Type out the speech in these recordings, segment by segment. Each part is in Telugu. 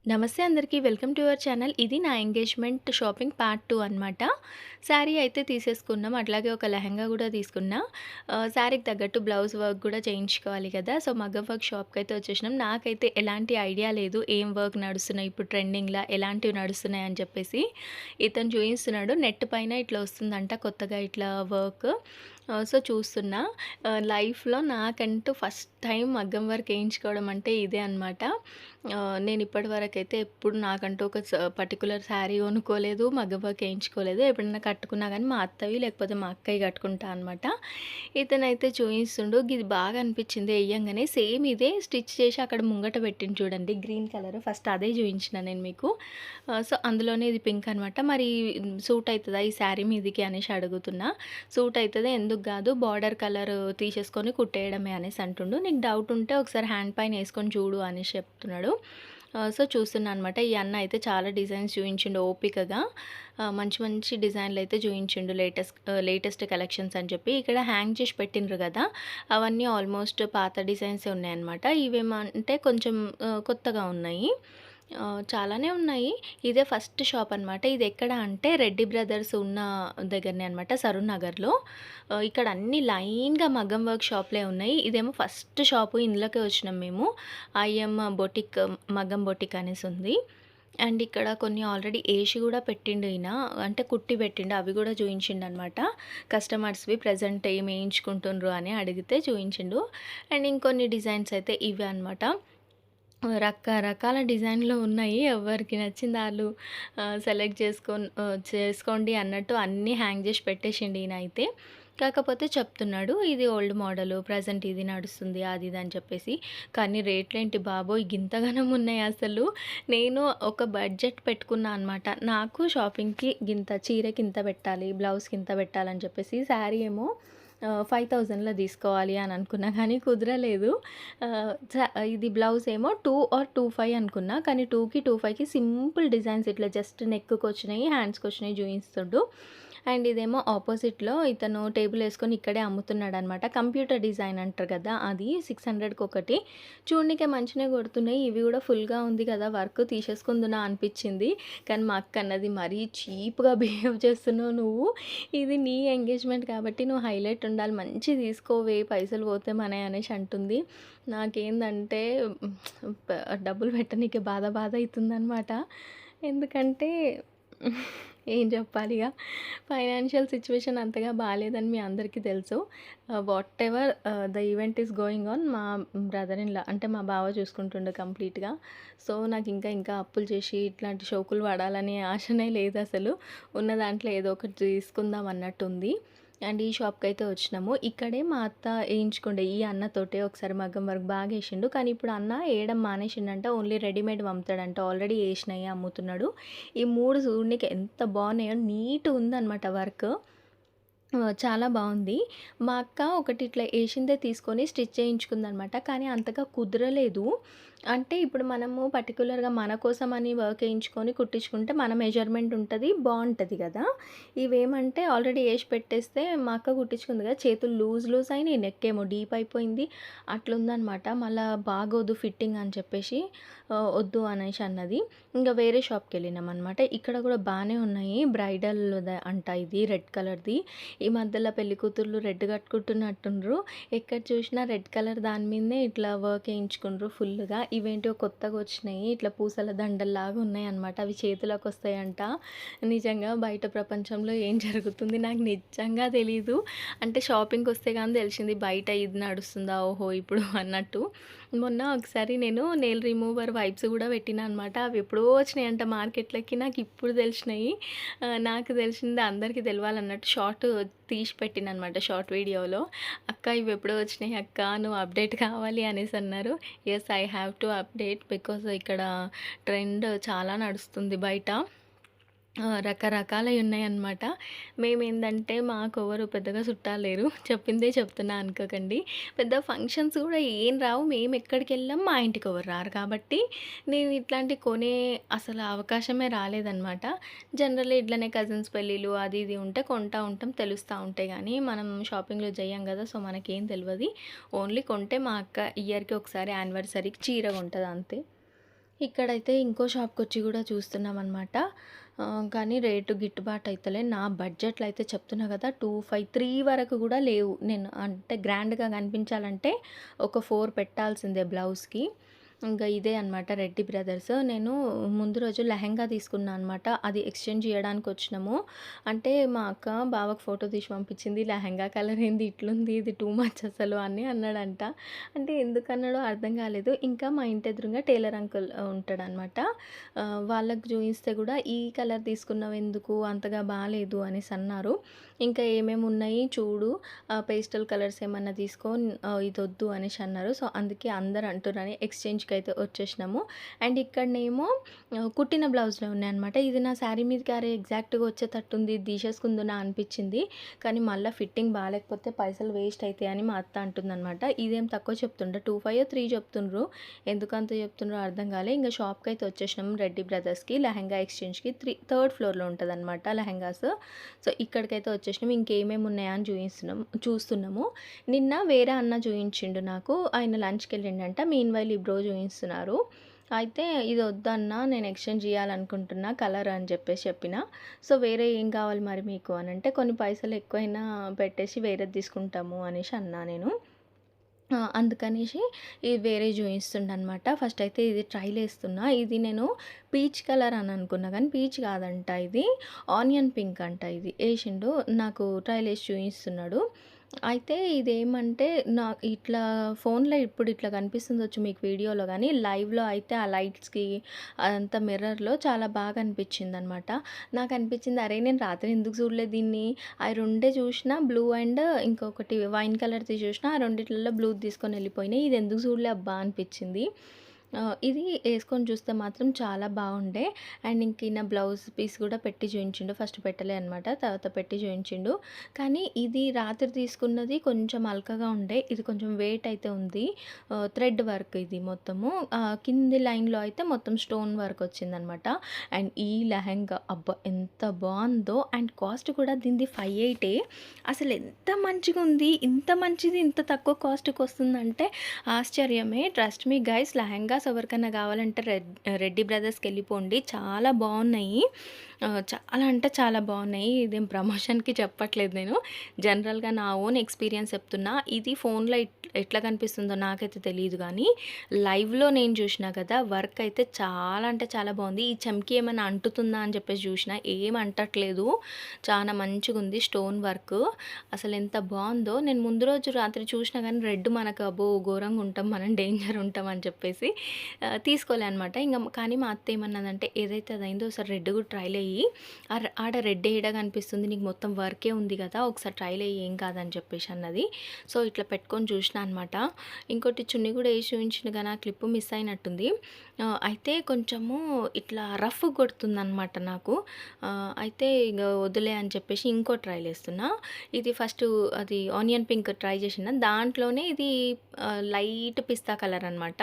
నమస్తే అందరికీ. Welcome to your channel. ఇది నా ఎంగేజ్‌మెంట్ షాపింగ్ పార్ట్ 2 అనమాట. శారీ అయితే తీసేసుకున్నాం. అట్లాగే ఒక లెహెంగా గూడా తీసుకున్నా. శారీకి తగ్గట్టు బ్లౌజ్ వర్క్ గూడా చేయించుకోవాలి కదా! సో, మగ్గం వర్క్ షాప్‌కైతే వచ్చేసినాం. నాకైతే ఎలాంటి ఐడియా లేదు. ఏం వర్క్ నడుస్తున్నాయి ఇప్పుడు ట్రెండింగ్‌లా ఎలాంటివి నడుస్తున్నాయి అని చెప్పేసి. ఇతను చూయిస్తున్నాడు. నెట్ పైన ఇట్లా వస్తుందంట కొత్తగా ఇట్లా వర్క్. సో, చూస్తున్నా. లైఫ్‌లో నాకంటూ ఫస్ట్ టైం మగ్గం వర్క్ ఏయించుకోవడం అంటే ఇదే అనమాట. నేను ఇప్పటి వరకైతే ఎప్పుడు నాకంటూ ఒక పర్టిక్యులర్ శారీ కొనుక్కోలేదు. మగ్గం వర్క్ ఏయించుకోలేదు. ఎప్పుడైనా కట్టుకున్నా గానీ మా అత్తవి లేకపోతే మా అక్కయి కట్టుకుంటా అనమాట. ఇతనైతే చూయిస్తుండు. గిది బాగా అనిపించింది ఎయ్యంగానే. సేమ్ ఇదే స్టిచ్ చేసి అక్కడ ముంగట పెట్టిండు చూడండి గ్రీన్ కలర్. ఫస్ట్ అదే చూయించిన నేను మీకు. సో, అందులోనే ఇది పింక్ అనమాట. మరి సూట్ అయితదా ఈ శారీ మీదికి అనేసి అడుగుతున్నా. సూట్ అయితదా? ఎందుకు గాదు. బార్డర్ కలర్ తీసేసుకొని కుట్టేయడమే అనేసి అంటుండు. నీకు డౌట్ ఉంటే ఒకసారి హ్యాండ్ పైన యేసుకొని చూడు అనేసి చెప్తున్నాడు. సో, చూస్తున్నా అనమాట. ఈ అన్న అయితే చాలా డిజైన్స్ చూయించిండు ఓపికగా. మంచి మంచి డిజైన్‌లయితే చూయించిండు లేటెస్ట్ కలెక్షన్స్ అని చెప్పి. ఇక్కడ హ్యాంగ్ చేసి పెట్టిండ్రు గదా! అవన్నీ ఆల్మోస్ట్ పాత డిజైన్సే ఉన్నాయన్నమాట. ఇవేమంటే కొంచెం కొత్తగా ఉన్నాయి. చాలానే ఉన్నాయి. ఇదే ఫస్ట్ షాప్ అనమాట. ఇది ఎక్కడ అంటే రెడ్డి బ్రదర్స్ ఉన్న దగ్గరనే అనమాట సరూర్ నగర్‌లో. ఇక్కడ అన్నీ లైన్‌గా మగ్గం వర్క్ షాపులే ఉన్నాయి. ఇదేమో ఫస్ట్ షాపు. ఇందులోకే వచ్చినాం మేము. ఐఎమ్ బొటిక్ మగ్గం బొటిక్ అనేసి ఉంది. అండ్ ఇక్కడ కొన్ని ఆల్రెడీ ఏసి గూడా పెట్టిండు ఈయన. అంటే కుట్టి పెట్టిండు. అవి గూడా చూయించిండనమాట. కస్టమర్స్‌వి ప్రెజెంట్ ఏమి ఏయించుకుంటుండ్రు అని అడిగితే చూయించిండు. అండ్ ఇంకొన్ని డిజైన్స్ అయితే ఇవే అనమాట. రకరకాల డిజైన్‌లు ఉన్నాయి. ఎవ్వరికి నచ్చింది ఆళ్ళు చేసుకోండి అన్నట్టు అన్నీ హ్యాంగ్ జేసి పెట్టేసిండు ఈయనైతే. కాకపోతే చెప్తున్నాడు ఇది ఓల్డ్ మోడలు ప్రెజెంట్ ఇది నడుస్తుంది అది ఇది అని చెప్పేసి. కానీ రేట్లేంటి బాబోయ్! గింతగనం ఉన్నాయి అసలు. నేను ఒక బడ్జెట్ పెట్టుకున్నా అనమాట. నాకు షాపింగ్‌కి చీరకి ఇంత పెట్టాలి, బ్లౌజ్‌కి ఇంత పెట్టాలని చెప్పేసి. శారీ ఏమో 5000లో తీసుకోవాలి అని అనుకున్నా కానీ కుదరలేదు. ఆహ్, ఇది బ్లౌజ్ ఏమో 2 ఆర్ 25 అనుకున్నా. కానీ 2కి, 25కి సింపుల్ డిజైన్స్ ఇట్లా జస్ట్ నెక్‌కొచ్చినాయి, హ్యాండ్స్‌కొచ్చినాయి చూయిస్తుండు. అండ్ ఇదేమో ఆపోజిట్‌లో ఇతను టేబుల్ ఏసుకొని ఇక్కడే అమ్ముతున్నాడనమాట. కంప్యూటర్ డిజైన్ అంటారు కదా! అది 600కి ఒకటి. చూడనీకే మంచినే కొడుతున్నాయి. ఇవి కూడా ఫుల్‌గా ఉంది కదా! వర్క్ తీసేసుకుందునా అనిపించింది. కానీ మా అక్క అన్నది మరీ చీప్‌గా బిహేవ్ చేస్తున్నావు నువ్వు. ఇది నీ ఎంగేజ్‌మెంట్ కాబట్టి నువ్వు హైలైట్ ఉండాలి. మంచిది తీసుకోవే పైసలు పోతే మనయి అనేసి అంటుంది. నాకేందంటే డబ్బులు పెట్టనీకే బాధ బాధ అయితుందనమాట. ఎందుకంటే ఏం చెప్పాలిగ. ఫైనాన్షియల్ సిట్యుయేషన్ అంతగా బాలేదని మీ అందరికీ తెలుసు. Whatever the event is going on మా బ్రదర్ ఇన్ లా అంటే మా బావ చూసుకుంటుండు కంప్లీట్‌గా. సో, నాకింకా ఇంకా అప్పులు చేసి ఇట్లాంటి షోకులు పడాలనే ఆశనే లేదసలు. ఉన్న దాంట్లో ఏదో ఒకటి తీసుకుందాం అన్నట్టుంది. అండ్ ఈ షాప్‌కైతే వచ్చినాము. ఇక్కడే మా అత్త ఏయించుకుండే ఈ అన్నతోటే ఒకసారి మగ్గం వర్క్ బాగేసిండు. కానీ ఇప్పుడు అన్న ఏయడం మానేసిండంట. ఓన్లీ రెడీమేడ్‌వి అమ్ముతాడంట. ఆల్రెడీ ఏసినయే అమ్ముతున్నాడు. ఈ 3 చూడనీకి ఎంత బాగున్నాయో నీట్‌గుందనమాట వర్క్. చాలా బావుంది. మా అక్క ఒకటి ఇట్లా ఏషిందే తీసుకొని స్టిచ్ చేయించుకుందనమాట. కానీ అంతగా కుదరలేదు. అంటే ఇప్పుడు మనము పర్టిక్యులర్‌గా మన కోసమని వర్క్ ఏయించుకొని కుట్టించుకుంటే మన మెజర్‌మెంట్ ఉంటది. బావుంటది గదా! ఇవేమంటే ఆల్రెడీ ఏసి పెట్టేస్తే మా అక్క కుట్టించుకుంది కదా! చేతులు లూజ్ అయినాయి. నెక్ ఏమో డీప్ అయిపోయింది. అట్లుందనమాట. మళ్ళా బాగోదు ఫిట్టింగ్ అని చెప్పేసి వద్దు అనేసి అన్నది. ఇంక వేరే షాప్‌కెళ్ళినామనమాట. ఇక్కడ కూడా బానే ఉన్నాయి. అంట ఇది రెడ్ కలర్‌ది. ఈ మధ్యలో పెళ్లి కూతుర్లు రెడ్ కట్టుకుంటున్నట్టుండ్రు. ఎక్కడ చూసినా రెడ్ కలర్ దాని మీదనే ఇట్లా వర్క్ ఏయించుకుండ్రు ఫుల్లుగా. ఇవేంటో కొత్తగా వచ్చినాయి. ఇట్లా పూసల దండల్లాగా ఉన్నాయన్నమాట. అవి చేతులకు వస్తాయంట. నిజంగా బయట ప్రపంచంలో ఏం జరుగుతుంది నాకు నిజంగా తెలీదు. అంటే షాపింగ్‌కొస్తే గాని తెలిసింది బయట ఇది నడుస్తుందా ఓహో! ఇప్పుడు అన్నట్టు. మొన్న ఒకసారి నేను నెయిల్ రిమూవర్ వైప్స్ గూడా పెట్టినా అనమాట. అవి ఎప్పుడో వచ్చినాయంట మార్కెట్‌లోకి. నాకిప్పుడు తెలిసినాయి. నాకు తెలిసింది అందరికీ తెలవాలన్నట్టు తీసి పెట్టిననమాట షార్ట్ వీడియోలో. "అక్క ఇవెప్పుడో వచ్చినాయి అక్క. నువ్వు అప్డేట్ కావాలి" అనేసన్నారు. Yes, I have to update because ఇక్కడ ట్రెండ్ చాలా నడుస్తుంది బయట. రకరకాలయి ఉన్నాయన్నమాట. మేమేందంటే మాకెవ్వరు పెద్దగా చుట్టాలు లేరు. చెప్పిందే చెప్తున్నా అనుకోకండి. పెద్ద ఫంక్షన్స్ గూడా ఏం రావు. మేమెక్కడికెళ్ళాం మా ఇంటికెవ్వరు రారు కాబట్టి నేను ఇట్లాంటివి కొనే అసలు అవకాశమే రాలేదనమాట. జనరల్లీ ఇట్లనే కజిన్స్ పెళ్ళిళ్ళు అది ఇది ఉంటే కొంటా ఉంటాం. తెలుస్తా ఉంటాయి గానీ మనం షాపింగ్‌లు జెయ్యం గదా! సో, మనకేం తెలవది. ఓన్లీ కొంటే మా అక్క ఇయర్‌కి ఒకసారి యానివర్సరీకి చీర కొంటదంతే. ఇక్కడైతే ఇంకో షాప్‌కొచ్చి గూడా చూస్తున్నామనమాట. కానీ రేటు గిట్టుబాటు అయితలే. నా బడ్జెట్‌లో అయితే చెప్తున్నా గదా! 3 వరకు గూడా లేవు. నేను అంటే గ్రాండ్‌గా కనిపించాలంటే ఒక 4 పెట్టాల్సిందే బ్లౌజ్‌కి. ఇంకా ఇదే అనమాట రెడ్డి బ్రదర్స్. నేను ముందు రోజు లెహెంగా తీసుకున్నా అనమాట. అది ఎక్స్‌చేంజ్ జేయడానికొచ్చినాము. అంటే మా అక్క బావకి ఫోటో తీసి పంపించింది. "లెహెంగా కలర్ ఏంది ఇట్లుంది? ఇది టూ మచ్ అసలు" అని అన్నాడంట. అంటే ఎందుకన్నాడో అర్థం కాలేదు. ఇంకా మా ఇంటి ఎదురుంగా టైలర్ అంకుల్ ఉంటాడనమాట. వాళ్ళకి చూయిస్తే గూడా "ఈ కలర్ తీసుకున్నావెందుకు? అంతగా బాలేదు" అనేసి అన్నారు. ఇంకా "ఏమేమున్నాయి చూడు, పేస్టల్ కలర్స్ ఏమన్నా తీసుకో, ఇదొద్దు" అనేసి అన్నారు. సో, అందుకే అందరూ అంటుర్రని ఎక్స్‌చేంజ్‌కయితే వచ్చేసినాము. అండ్ ఇక్కడనేమో కుట్టిన బ్లౌజులే ఉన్నాయన్నమాట. ఇది నా శారీ మీదకి అరే ఎగ్జాక్ట్‌గా వచ్చేటట్టుంది, ఇది తీసేసుకుందునా అనిపిచ్చింది. కానీ మళ్ళా ఫిట్టింగ్ బాలేకపోతే పైసలు వేస్ట్ అయితాయని మా అత్త అంటుందనమాట. ఇదేం తక్కువ చెప్తుండ్రు, 3 చెప్తుండ్రు. ఎందుకంత చెప్తుండ్రో అర్థం కాలే. ఇంక షాప్‌కయితే వచ్చేసినాం రెడ్డి బ్రదర్స్‌కి లెహెంగా ఎక్స్‌చేంజ్‌కి. థర్డ్ ఫ్లోర్‌లో ఉంటదనమాట లెహెంగాస్. సో, ఇక్కడికైతే వచ్చేసినాం. ఇంకేమేమి ఉన్నాయా అని చూస్తున్నాము. నిన్న వేరే అన్న చూయించిండు నాకు. ఆయన లంచ్‌కెళ్ళిండంట. మీన్‌వైల్ ఈ బ్రో చూయిస్తున్నారు. అయితే "ఇది వద్దన్నా, నేను ఎక్స్‌చేంజ్ చేయాలనుకుంటున్నా కలర్" అని చెప్పిన. సో, వేరే ఏం కావాలి మరి మీకు అనంటే, "కొన్ని పైసలు ఎక్కువైనా పెట్టేసి వేరేది తీసుకుంటాము" అనేసి అన్నా నేను. అందుకనేసి ఇది వేరే చూయిస్తుండనమాట. ఫస్ట్ అయితే ఇది ట్రైలేస్తున్నా. ఇది నేను పీచ్ కలర్ అని అనుకున్నా కానీ పీచ్ కాదంట ఇది. ఆనియన్ పింక్ అంట ఇది. ఏషిండు. నాకు ట్రైలేసి చూయిస్తున్నాడు. అయితే ఇదేమంటే ఇట్లా ఫోన్‌లో ఇప్పుడు ఇట్లా కనిపిస్తుండొచ్చు మీకు వీడియోలో గానీ, లైవ్‌లో అయితే ఆ లైట్స్‌కి అదంతా మిర్రర్‌లో చాలా బాగా అనిపించిందనమాట. నాకనిపించింది అరే! నేను రాత్రి ఎందుకు చూడలేదు దీన్ని. అయి రెండే చూషినా బ్లూ అండ్ ఇంకొకటి వైన్ కలర్‌ది చూషినా. ఆ రెండిట్లలో బ్లూది తీసుకొనెళ్ళిపోయినాయి. ఇదెందుకు చూడలే అబ్బా అనిపిచ్చింది. ఇది యేసుకొని చూస్తే మాత్రం చాలా బాగుండే. అండ్ ఇంక ఈయన బ్లౌజ్ పీస్ కూడా పెట్టి చూయించిండు. ఫస్ట్ పెట్టలే అనమాట. తర్వాత పెట్టి చూయించిండు. కానీ ఇది రాత్రి తీసుకున్నది కొంచెం హల్కగా ఉండే. ఇది కొంచెం వెయిట్ అయితే ఉంది. థ్రెడ్ వర్క్ ఇది మొత్తము. కింది లైన్‌లో అయితే మొత్తం స్టోన్ వర్క్ వచ్చిందనమాట. అండ్ ఈ లెహెంగా అబ్బా! ఎంత బావుందో. అండ్ కాస్ట్ కూడా దీనిది 580. అసలెంత మంచిగుంది. ఇంత మంచిది ఇంత తక్కువ కాస్ట్‌కొస్తుందంటే ఆశ్చర్యమే. ట్రస్ట్ మీ గైస్, లెహెంగాస్ ఎవరికైనా కావాలంటే రెడ్డి బ్రదర్స్‌కెళ్ళిపోండి. చాలా బావున్నాయి. చాలా అంటే చాలా బావున్నాయి. ఇదేం ప్రమోషన్‌కి చెప్పట్లేదు నేను. జనరల్‌గా నా ఓన్ ఎక్స్‌పీరియన్స్ చెప్తున్నా. ఇది ఫోన్‌లో ఎట్లా కనిపిస్తుందో నాకైతే తెలీదు గానీ, లైవ్‌లో నేను చూషినా కదా! వర్క్ అయితే చాలా అంటే చాలా బావుంది. ఈ చెంకి ఏమైనా అంటుతుందా అని చెప్పేసి చూషినా. ఏం అంటట్లేదు. చానా మంచిగుంది స్టోన్ వర్క్. అసలెంత బావుందో. నేను ముందు రోజు రాత్రి చూషినా గానీ రెడ్ మనకు అబ్బో! ఘోరంగా ఉంటాం మనం, డేంజర్ ఉంటాం అని చెప్పేసి తీసుకోలే అనమాట. కానీ మా అత్త ఏమన్నదంటే, "ఏదైతే అదయిందో ఒకసారి రెడ్ కూడా ట్రైల్ ఎయ్యి. ఆడ రెడ్ ఏడ కనిపిస్తుంది, నీకు మొత్తం వర్కే ఉంది కదా! ఒకసారి ట్రైల్ ఎయ్యి, ఏం కాదని" చెప్పేసి అన్నది. సో, ఇట్లా పెట్టుకొని చూషినా అనమాట. ఇంకోటి చున్నీ కూడా ఏసి చూయించిండు గానీ ఆ క్లిప్ మిస్ అయినట్టుంది. అయితే కొంచెము ఇట్లా రఫ్ కొడుతుందనమాట నాకు. అయితే ఇగ వద్దులే అని చెప్పేసి ఇంకో ట్రైల్ ఏస్తున్నా. ఇది ఫస్టు అది ఆనియన్ పింక్ ట్రై చేసిన. దాంట్లోనే ఇది లైట్ పిస్తా కలర్ అనమాట.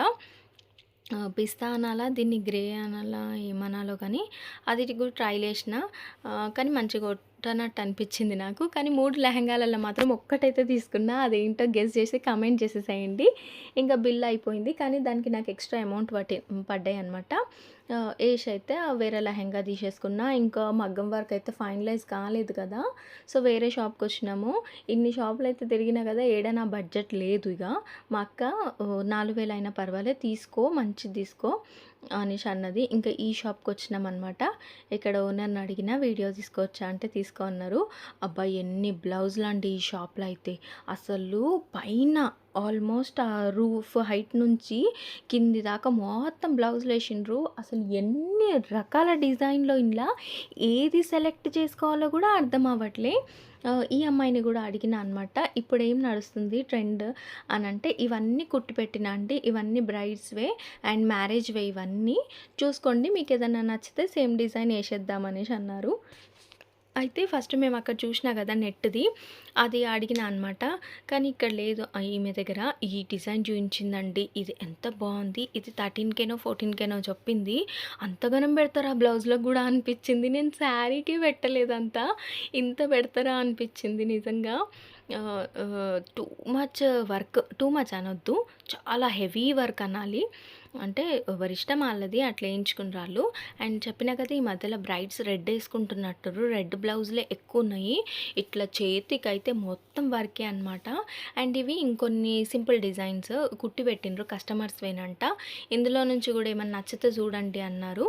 పిస్తా అనాలా? దీన్ని గ్రే అనాలా? ఏమనాలో కానీ అది కూడా ట్రైలేసిన. కానీ మంచిగా కొట్టనట్టు అనిపించింది నాకు. కానీ 3 లెహెంగాలలో మాత్రం ఒక్కటైతే తీసుకున్నా. అదేంటో గెస్ చేసి కామెంట్ చేసేసేయండి. ఇంకా బిల్ అయిపోయింది. కానీ దానికి నాకు ఎక్స్‌ట్రా అమౌంట్ పడ్డాయన్నమాట. ఏష్ అయితే వేరే లెహెంగా తీసేసుకున్నా. ఇంకా మగ్గం వర్క్ అయితే ఫైనలైజ్ కాలేదు కదా! సో, వేరే షాప్‌కొచ్చినాము. ఇన్ని షాపులైతే తిరిగినా కదా! ఏడ నా బడ్జెట్ లేదు ఇగ. మా అక్క 4000 అయినా పర్వాలేదు తీసుకో, మంచిది తీసుకో అనేసి అన్నది. ఇంకా ఈ షాప్‌కొచ్చినామనమాట. ఇక్కడ ఓనర్‌ని అడిగినా వీడియో తీసుకోవచ్చా అంటే తీసుకో అన్నారు. అబ్బా! ఎన్ని బ్లౌజులండి ఈ షాప్‌లో అయితే. అసలు పైన ఆల్మోస్ట్ ఆ రూఫ్ హైట్ నుంచి కింది దాకా మొత్తం బ్లౌజులేసిండ్రు. అసలు ఎన్ని రకాల డిజైన్‌లో ఇండ్ల ఏది సెలెక్ట్ చేసుకోవాలో కూడా అర్థం అవ్వట్లే. ఈ అమ్మాయిని కూడా అడిగినా అనమాట. ఇప్పుడేం నడుస్తుంది ట్రెండ్ అనంటే, ఇవన్నీ కుట్టి పెట్టినా అండి. ఇవన్నీ బ్రైడ్స్‌వే అండ్ మ్యారేజ్‌వే ఇవన్నీ. చూసుకోండి, మీకేదన్నా నచ్చితే సేమ్ డిజైన్ ఏసేద్దాం అనేసి అన్నారు. అయితే ఫస్ట్ మేము అక్కడ చూసినా కదా నెట్‌ది, అది అడిగినా అనమాట. కానీ ఇక్కడ లేదు. ఈమె దగ్గర ఈ డిజైన్ చూయించిందండి. ఇది ఎంత బావుంది. ఇది 13,000నో 14,000నో చెప్పింది. అంతగనం పెడతారా బ్లౌజ్‌లకు గూడా అనిపిచ్చింది. నేను శారీకే పెట్టలేదంత. ఇంత పెడతారా అనిపిచ్చింది నిజంగా. Too much work, too much అనొద్దు. చాలా హెవీ వర్క్ అనాలి. అంటే ఎవరిష్టం ఆళ్ళది అట్లా ఏయించుకునిరాళ్ళు. అండ్ చెప్పినా కదా ఈ మధ్యలో బ్రైడ్స్ రెడ్ ఏసుకుంటున్నట్టుర్రు. రెడ్ బ్లౌజులే ఎక్కువున్నాయి. ఇట్లా చేతికైతే మొత్తం వర్కే అనమాట. అండ్ ఇవి ఇంకొన్ని సింపుల్ డిజైన్స్ కుట్టి పెట్టిండ్రు కస్టమర్స్‌వేనంట. ఇందులో నుంచి గూడా ఏమన్నా నచ్చితే చూడండి అన్నారు.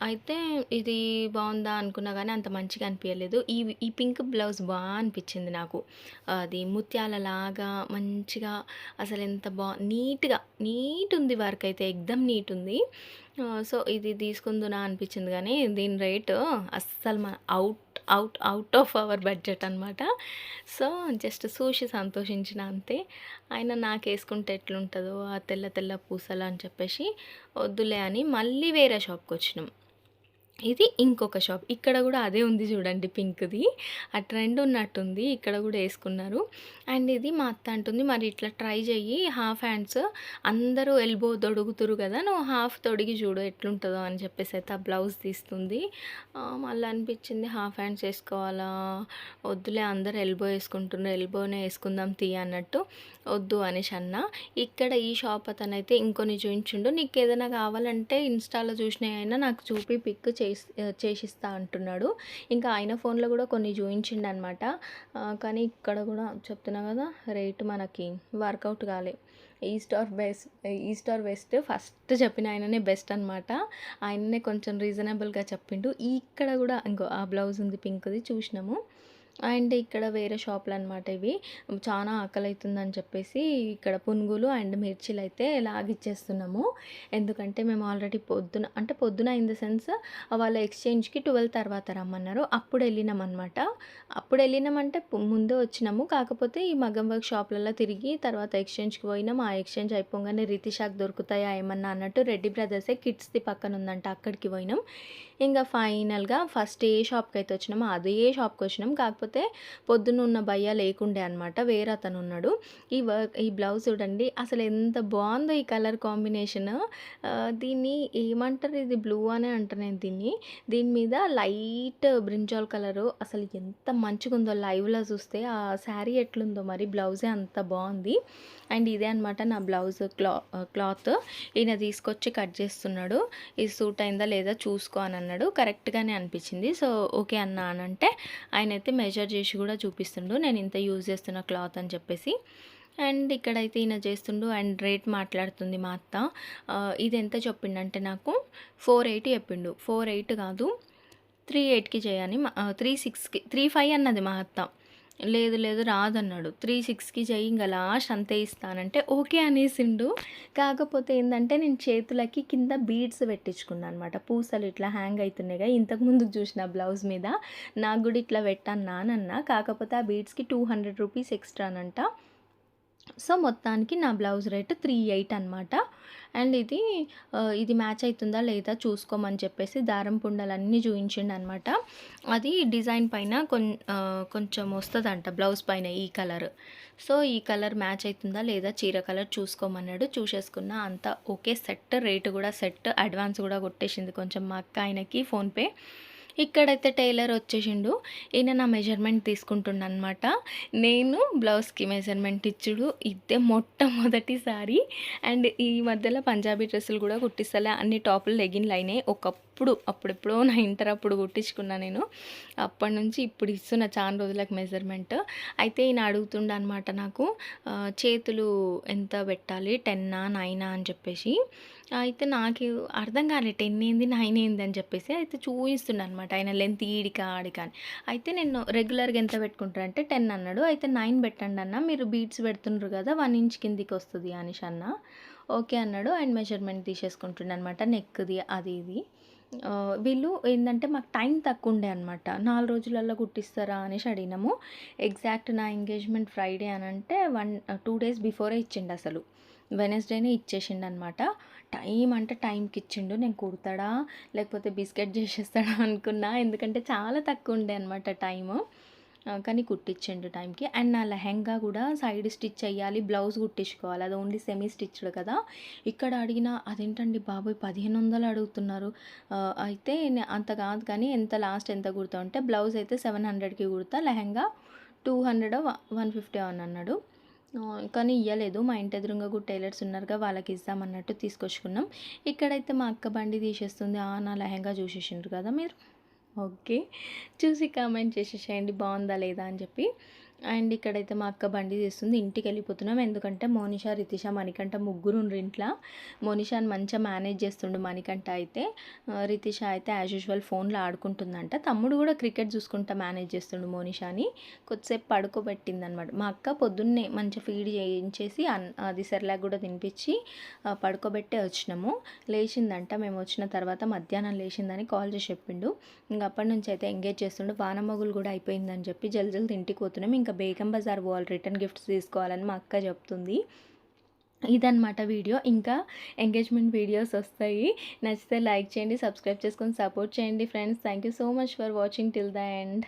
అయితే ఇది బావుందా అనుకున్నా గానీ అంత మంచిగా అనిపియలేదు. ఈ పింక్ బ్లౌజ్ అనిపిచ్చింది నాకు. అది ముత్యాలలాగా మంచిగా అసలెంత నీటుంది వర్క్ అయితే ఎక్దమ్ నీటుంది. సో, ఇది తీసుకుందునా అనిపిచ్చింది గానీ, దీని రేటు అస్సలు ఔట్ ఆఫ్ అవర్ బడ్జెట్ అనమాట. సో, జస్ట్ చూసి సంతోషించిన అంతే. అయినా నాకేసుకుంటే ఎట్లుంటదో ఆ తెల్ల తెల్ల పూసలు అని చెప్పేసి వద్దులే అని మళ్ళీ వేరే షాప్‌కొచ్చినాం. ఇది ఇంకొక షాప్. ఇక్కడ గూడా అదే ఉంది జూడండి పింక్‌ది. ఆ ట్రెండ్ ఉన్నట్టుంది. ఇక్కడ గూడా యేసుకున్నారు. అండ్ ఇది మా అత్త అంటుంది, "మరి ఇట్లా ట్రై జెయ్యి హాఫ్ హ్యాండ్స్ అందరూ ఎల్బో తొడుగుతుర్రు గదా! నువ్వు హాఫ్ తొడిగి జూడు ఎట్లుంటదో" అని చెప్పేసైతే ఆ బ్లౌజ్ తీస్తుంది. మళ్ళీ అనిపిచ్చింది హాఫ్ హ్యాండ్స్ యేసుకోవాలా? వద్దులే అందరూ ఎల్బో యేసుకుంటున్నారు. ఎల్బోనే యేసుకుందాం తీ అన్నట్టు వద్దు అనేసి అన్నా. ఇక్కడ ఈ షాప్ అతనైతే ఇంకొన్ని చూయించిండు. "నీకేదైనా కావాలంటే ఇన్‌స్టాలో చూసినయైనా నాకు చూపి పిక్ చేసిస్తా" అంటున్నాడు. ఇంకా ఆయన ఫోన్‌లో గూడా కొన్ని చూయించిండనమాట. కానీ ఇక్కడ గూడా చెప్తున్నా గదా! రేటు మనకి వర్కౌట్ కాలే. ఈస్ట్ ఆర్ వెస్ట్ ఫస్ట్ చెప్పిన ఆయననే బెస్ట్ అనమాట. ఆయననే కొంచెం రీజనబుల్‌గా చెప్పిండు. ఇక్కడ గూడా ఇంగో ఆ బ్లౌజ్ ఉంది పింక్‌ది చూసినాము. అండ్ ఇక్కడ వేరే షాపులనమాట ఇవి. చానా ఆకలైతుందని చెప్పేసి ఇక్కడ పునుగులు అండ్ మిర్చీలైతే లాగిచ్చేస్తున్నాము. ఎందుకంటే మేము ఆల్రెడీ పొద్దున ఇన్ ద సెన్స్ వాళ్ళ ఎక్స్‌చేంజ్‌కి 12 తర్వాత రమ్మన్నారు. అప్పుడెళ్ళినామనమాట. అప్పుడెళ్ళినామంటే ముందే వచ్చినాము. కాకపోతే ఈ మగ్గం వర్క్ షాపులలో తిరిగి తర్వాత ఎక్స్‌చేంజ్‌కి పోయినాం. ఆ ఎక్స్‌చేంజ్ అయిపోగానే రితిషాకి దొరుకుతాయా ఏమన్నా అన్నట్టు రెడ్డి బ్రదర్సే కిడ్స్‌ది పక్కనుందంట అక్కడికి పోయినాం. ఇంగ ఫైనల్‌గా ఫస్ట్ ఏ షాప్‌కైతే వచ్చినామో అదే షాప్‌కొచ్చినాం. కాకపోతే పొద్దునున్న భయ్యా లేకుండే అనమాట. వేరే అతనున్నాడు. ఈ బ్లౌజ్ చూడండి అసలు ఎంత బావుందో ఈ కలర్ కాంబినేషన్. దీన్ని ఏమంటారు, ఇది బ్లూ అనే అంటా నేను దీన్ని. దీని మీద లైట్ బ్రింజాల్ కలరు అసలు ఎంత మంచిగుందో లైవ్‌లో చూస్తే. ఆ శారీ ఎట్లుందో మరి బ్లౌజే అంత బావుంది. అండ్ ఇదే అనమాట నా బ్లౌజ్ క్లాత్. ఈయన తీసుకొచ్చి కట్ చేస్తున్నాడు. ఇది సూట్ అయిందా లేదా చూసుకో అని అన్నాడు. కరెక్ట్‌గానే అనిపించింది. సో, ఓకే అన్నా అనంటే ఆయనైతే మెజర్ చేసి కూడా చూపిస్తుండు. నేను ఇంత యూజ్ చేస్తున్న క్లాత్ అని చెప్పేసి. అండ్ ఇక్కడైతే ఈయన చేస్తుండు అండ్ రేట్ మాట్లాడుతుంది మా అత్త. ఇదెంత చెప్పిండంటే నాకు 480 చెప్పిండు. 48 కాదు 38కి చేయని 36కి 35 అన్నది మా అత్త. లేదు లేదు రాదన్నాడు. 36కి చెయ్యి ఇంగ లాస్ట్ అంతే ఇస్తానంటే ఓకే అనేసిండు. కాకపోతే ఏందంటే నేను చేతులకి కింద బీడ్స్ పెట్టించుకున్నా అనమాట. పూసలు ఇట్లా హ్యాంగ్ అయితున్నాయిగా ఇంతకుముందు చూసిన బ్లౌజ్ మీద. నాకు కూడా ఇట్లా పెట్టన్నా అని అన్నా. కాకపోతే ఆ బీడ్స్‌కి 200 రూపీస్ ఎక్స్‌ట్రానంట. సో, మొత్తానికి నా బ్లౌజ్ రేట్ 38 అనమాట. అండ్ ఇది మ్యాచ్ అయితుందా లేదా చూసుకోమని చెప్పేసి దారం పుండలన్నీ చూయించిండనమాట. అది డిజైన్ పైన కొంచెం వస్తదంట బ్లౌజ్ పైన ఈ కలర్. సో, ఈ కలర్ మ్యాచ్ అయితుందా లేదా చీర కలర్ చూసుకోమన్నాడు. చూసేసుకున్నా అంతా ఓకే సెట్. రేటు కూడా సెట్. అడ్వాన్స్ కూడా కొట్టేసింది కొంచెం మా అక్క ఆయనకి ఫోన్‌పే. ఇక్కడైతే టైలర్ వచ్చేసిండు. ఈయన నా మెజర్మెంట్ తీసుకుంటుండనమాట. నేను బ్లౌజ్‌కి మెజర్మెంట్ ఇచ్చుడు ఇదే మొట్టమొదటిసారి. అండ్ ఈ మధ్యలో పంజాబీ డ్రెస్సులు కూడా కుట్టిస్తలే. అన్ని టాపులు లెగిన్‌లు అయినాయి. అప్పుడెప్పుడో నా ఇంటర్ అప్పుడు కుట్టించుకున్నా నేను. అప్పటినుంచి ఇప్పుడు ఇస్తున్న చాలా రోజులకు మెజర్మెంట్. అయితే ఈయన అడుగుతుండనమాట నాకు చేతులు ఎంత పెట్టాలి 10ఆ 9ఆ అని చెప్పేసి. అయితే నాకు అర్థం కాలే 10 ఏంది 9 ఏంది అని చెప్పేసి. అయితే చూయిస్తుండనమాట ఆయన లెంత్ ఈడికా ఆడికా అని. అయితే నేను రెగ్యులర్‌గా ఎంత పెట్టుకుంటారంటే 10 అన్నాడు. అయితే 9 పెట్టండి అన్న మీరు బీడ్స్ పెడుతుండ్రు కదా 1 ఇంచ్ కిందికి వస్తది అనేసి అన్నా. ఓకే అన్నాడు. అండ్ మెజర్మెంట్ తీసేసుకుంటుండనమాట నెక్‌ది అది ఇది. వీళ్ళు ఏందంటే మాకు టైం తక్కువుండే అనమాట. 4 రోజులల్లో కుట్టిస్తారా అనేసి అడిగినాము. ఎగ్జాక్ట్ నా ఎంగేజ్‌మెంట్ ఫ్రైడే అనంటే 2 డేస్ బిఫోరే ఇచ్చిండసలు. వెడ్నెస్‌డేనే ఇచ్చేసిండనమాట. టైం అంటే టైంకి ఇచ్చిండు. నేను కుడతాడా లేకపోతే బిస్కెట్ చేసేస్తాడా అనుకున్నా. ఎందుకంటే చాలా తక్కువ ఉండే అనమాట టైము. కానీ కుట్టించిండు టైంకి. అండ్ నా లెహెంగా కూడా సైడ్ స్టిచ్ చేయాలి, బ్లౌజ్ కుట్టించుకోవాలి. అది ఓన్లీ సెమీ స్టిచ్డ్ కదా. ఇక్కడ అడిగిన అదేంటండి బాబోయ్ 1500 అడుగుతున్నారు. అయితే అంత కాదు కానీ ఎంత కుడతావు అంటే బ్లౌజ్ అయితే 700కి కుడతా, లెహెంగా 200 150 అని అన్నాడు. కానీ ఇయ్యలేదు. మా ఇంటి ఎదురుంగా కూడా టైలర్స్ ఉన్నారుగా, వాళ్ళకి ఇద్దామన్నట్టు తీసుకొచ్చుకున్నాం. ఇక్కడైతే మా అక్క బండి తీసేస్తుంది. నా లెహెంగా చూసేసిండ్రు కదా మీరు. ఓకే. చూసి కామెంట్ చేసేసేయండి బావుందా లేదా అని చెప్పి. అండ్ ఇక్కడైతే మా అక్క బండి తీస్తుంది. ఇంటికెళ్ళిపోతున్నాం. ఎందుకంటే మోనిష, రితిష, మణికంఠ ముగ్గురుండ్రు ఇంట్ల. మోనిషాని మంచిగా మేనేజ్ చేస్తుండు మణికంఠ అయితే. రితిష అయితే యాజ్ యూజువల్ ఫోన్లో ఆడుకుంటుందంట. తమ్ముడు కూడా క్రికెట్ చూసుకుంటా మేనేజ్ చేస్తుండు మోనిషాని. కొద్దిసేపు పడుకోబెట్టిందనమాట. మా అక్క పొద్దున్నే మంచిగా ఫీడ్ చేయించేసి అది సెర్లాక్ కూడా తినిపించి పడుకోబెట్టే వచ్చినాము. లేచిందంట. మేము వచ్చిన తర్వాత మధ్యాహ్నం లేచిందని కాల్ చేసి చెప్పిండు. ఇంక అప్పటి నుంచి అయితే ఎంగేజ్ చేస్తుండు. వానమొగులు కూడా అయిపోయిందని చెప్పి జల్ది ఇంటికి పోతున్నాం. ఇంకా బేగం బజార్ పోవాలి, రిటర్న్ గిఫ్ట్స్ తీసుకోవాలని మా అక్క చెప్తుంది. ఇదన్నమాట వీడియో. ఇంకా ఎంగేజ్మెంట్ వీడియోస్ వస్తాయి. నచ్చితే లైక్ చేయండి, సబ్స్క్రైబ్ చేసుకొని సపోర్ట్ చేయండి friends. Thank you so much for watching till the end.